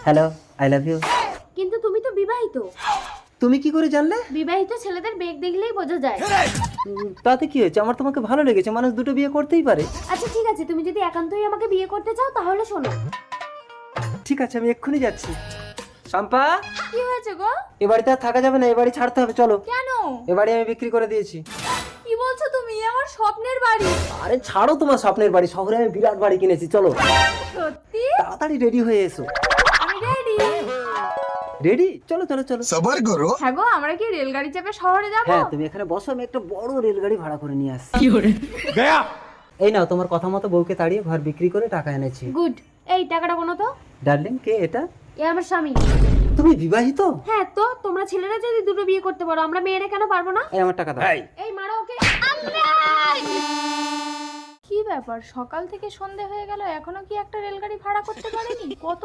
Hello, I love you. কিন্তু তুমি তো বিবাহিত। তুমি কি করে জানলে? বিবাহিত ছেলেদের বেগ দেখলেই বোঝা যায়। তাতে কি হয়েছে? আমার তোমাকে ভালো লেগেছে, মানুষ দুটো বিয়ে করতেই পারে। আচ্ছা ঠিক আছে, তুমি যদি একান্তই আমাকে বিয়ে করতে চাও তাহলে শোনো। ঠিক আছে, আমি এক্ষুনি যাচ্ছি। শম্পা, কি হয়েছে গো? এ বাড়িতে আর থাকা যাবে না, এ বাড়ি ছাড়তে হবে, চলো। কেন? এ বাড়ি আমি বিক্রি করে দিয়েছি। কি বলছো তুমি? আমার স্বপ্নের বাড়ি। আরে ছাড়ো তোমার স্বপ্নের বাড়ি, শহরে আমি বিরাট বাড়ি কিনেছি, চলো। সত্যি? তাড়াতাড়ি রেডি হয়ে এসো। আমি রেডি। রেডি? চলো চলো চলো। सबर करो। হ্যাঁ গো, আমরা কি রেলগাড়ি চেপে শহরে যাব? হ্যাঁ, তুমি এখানে বসো, আমি একটা বড় রেলগাড়ি ভাড়া করে নিয়ে আসছি। গয়া। এই নাও, তোমার কথা মতো বউকে তাড়িয়ে ঘর বিক্রি করে টাকা এনেছি। গুড। এই টাকাটা কোনো তো। ডার্লিং, কে এটা? এ আমার স্বামী। তুমি বিবাহিত? হ্যাঁ তো, তোমরা ছেলেরা যদি দুটো বিয়ে করতে পারো, আমরা মেয়েরা কেন পারবো না? এই আমার টাকা দাও। এই মারো ওকে। কি ব্যাপার, সকাল থেকে সন্ধে হয়ে গেল এখনো কি একটা রেলগাড়ি ভাড়া করতে পারেনি? কত